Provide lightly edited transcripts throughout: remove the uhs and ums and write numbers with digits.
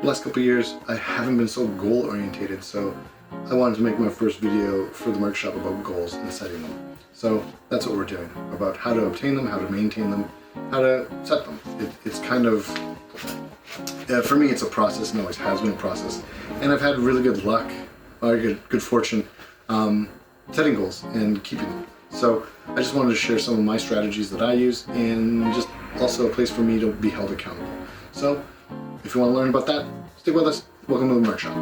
The last couple of years, I haven't been so goal orientated, so I wanted to make my first video for the Merk-Shop about goals and setting them. So that's what we're doing, about how to obtain them, how to maintain them, how to set them. It's kind of, for me it's a process, and always has been a process. And I've had really good luck, or good fortune, setting goals and keeping them. So I just wanted to share some of my strategies that I use, and just also a place for me to be held accountable. So if you want to learn about that, stick with us. Welcome to the Merk-Shop.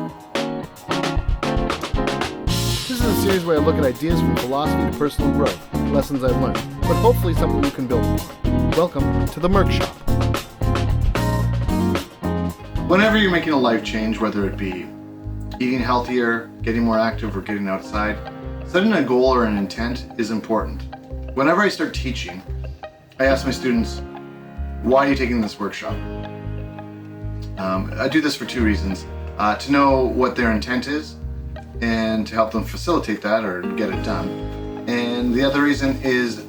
This is a series where I look at ideas from philosophy to personal growth, lessons I've learned, but hopefully something you can build upon. Welcome to the Merk-Shop. Whenever you're making a life change, whether it be eating healthier, getting more active, or getting outside, setting a goal or an intent is important. Whenever I start teaching, I ask my students, why are you taking this workshop? I do this for two reasons. To know what their intent is and to help them facilitate that or get it done. And the other reason is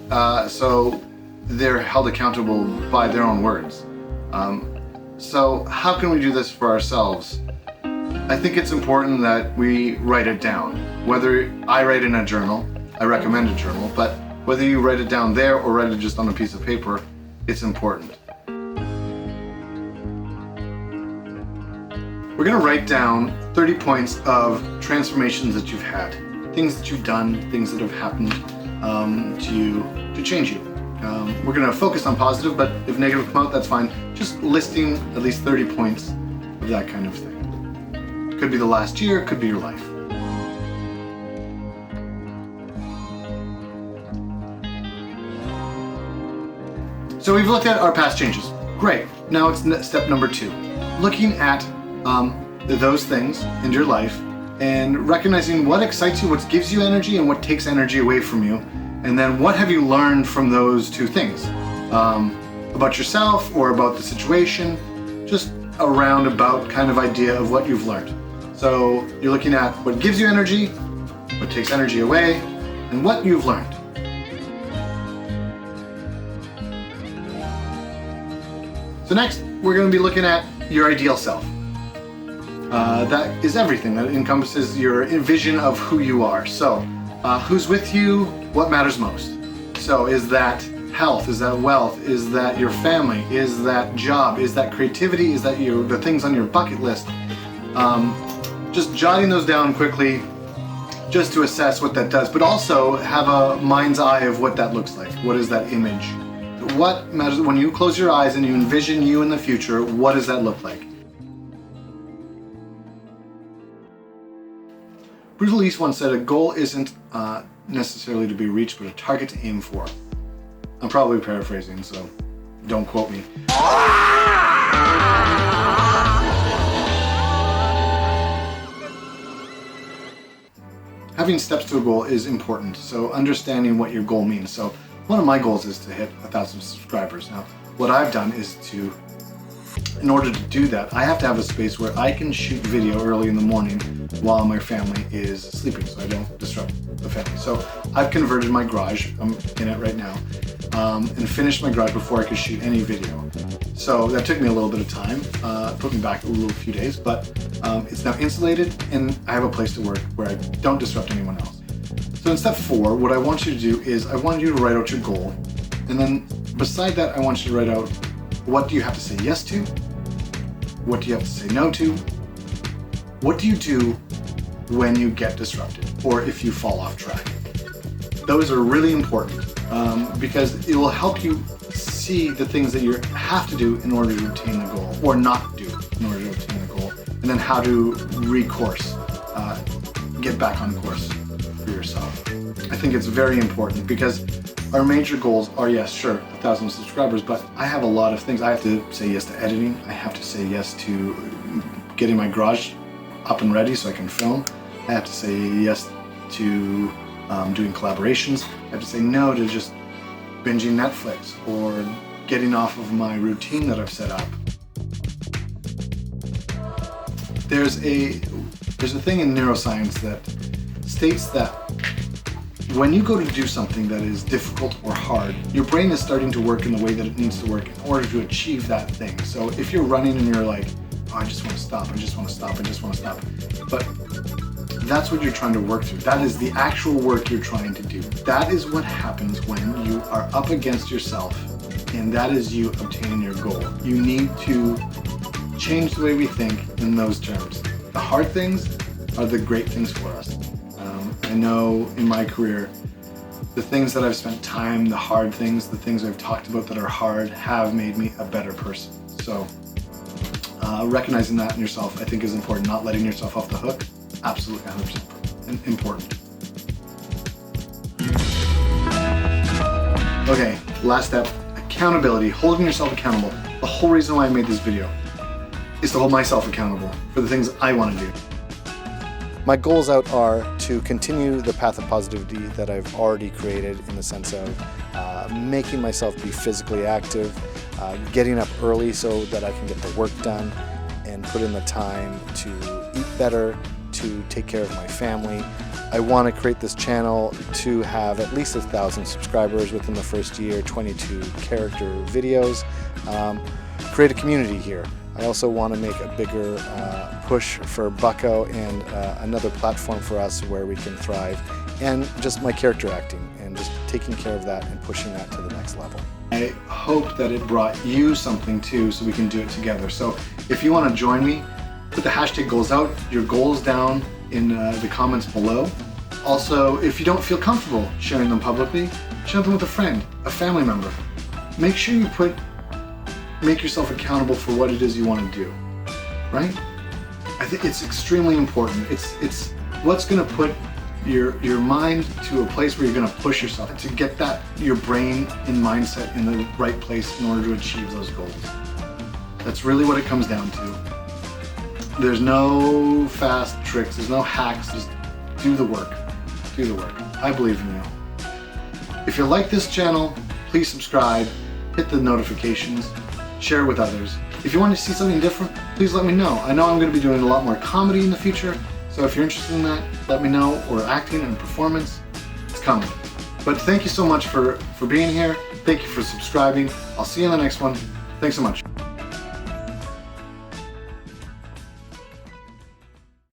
so they're held accountable by their own words. So how can we do this for ourselves? I think it's important that we write it down. Whether I write in a journal, I recommend a journal, but whether you write it down there or write it just on a piece of paper, it's important. We're going to write down 30 points of transformations that you've had, things that you've done, things that have happened to you to change you. We're going to focus on positive, but if negative come out, that's fine. Just listing at least 30 points of that kind of thing. Could be the last year, could be your life. So we've looked at our past changes. Great. Now it's step number 2. Looking at those things in your life and recognizing what excites you, what gives you energy, and what takes energy away from you. And then what have you learned from those two things? About yourself or about the situation, just a roundabout kind of idea of what you've learned. So you're looking at what gives you energy, what takes energy away, and what you've learned. So next, we're going to be looking at your ideal self. That is everything. That encompasses your vision of who you are. So, who's with you? What matters most? So, is that health? Is that wealth? Is that your family? Is that job? Is that creativity? Is that the things on your bucket list? Just jotting those down quickly, just to assess what that does, but also have a mind's eye of what that looks like. What is that image? What matters when you close your eyes and you envision you in the future? What does that look like? Bruce Lee once said, a goal isn't necessarily to be reached, but a target to aim for. I'm probably paraphrasing, so don't quote me. Having steps to a goal is important, so understanding what your goal means. So one of my goals is to hit 1,000 subscribers. Now, what I've done is in order to do that, I have to have a space where I can shoot video early in the morning while my family is sleeping, so I don't disrupt the family. So I've converted my garage, I'm in it right now, and finished my garage before I could shoot any video. So that took me a little bit of time, put me back a few days, but it's now insulated and I have a place to work where I don't disrupt anyone else. So in step 4, what I want you to do is I want you to write out your goal, and then beside that I want you to write out what do you have to say yes to, what do you have to say no to, what do you do when you get disrupted or if you fall off track. Those are really important because it will help you see the things that you have to do in order to obtain the goal or not do in order to obtain the goal, and then how to recourse, get back on course for yourself. I think it's very important because our major goals are, yes, sure, 1,000 subscribers, but I have a lot of things. I have to say yes to editing. I have to say yes to getting my garage up and ready so I can film. I have to say yes to doing collaborations. I have to say no to just binging Netflix or getting off of my routine that I've set up. There's a thing in neuroscience that states that when you go to do something that is difficult or hard, your brain is starting to work in the way that it needs to work in order to achieve that thing. So if you're running and you're like, oh, I just want to stop, I just want to stop, I just want to stop. But that's what you're trying to work through. That is the actual work you're trying to do. That is what happens when you are up against yourself, and that is you obtaining your goal. You need to change the way we think in those terms. The hard things are the great things for us. I know in my career, the things that I've spent time, the hard things, the things I've talked about that are hard have made me a better person. So recognizing that in yourself, I think, is important. Not letting yourself off the hook, absolutely 100% important. Okay, last step, accountability, holding yourself accountable. The whole reason why I made this video is to hold myself accountable for the things I want to do. My goals out are to continue the path of positivity that I've already created, in the sense of making myself be physically active, getting up early so that I can get the work done and put in the time to eat better, to take care of my family. I want to create this channel to have at least 1,000 subscribers within the first year, 22 character videos, create a community here. I also want to make a bigger push for Bucko and another platform for us where we can thrive, and just my character acting and just taking care of that and pushing that to the next level. I hope that it brought you something too, so we can do it together. So if you want to join me, put the hashtag Goalsout, your goals down in the comments below. Also, if you don't feel comfortable sharing them publicly, share them with a friend, a family member. Make sure you make yourself accountable for what it is you want to do, right? I think it's extremely important. It's what's going to put your mind to a place where you're going to push yourself to get your brain and mindset in the right place in order to achieve those goals. That's really what it comes down to. There's no fast tricks, there's no hacks, just do the work. Do the work. I believe in you. If you like this channel, please subscribe, hit the notifications, share with others. If you want to see something different, please let me know. I know I'm going to be doing a lot more comedy in the future, so if you're interested in that, let me know, or acting and performance, it's coming. But thank you so much for being here. Thank you for subscribing. I'll see you in the next one. Thanks so much.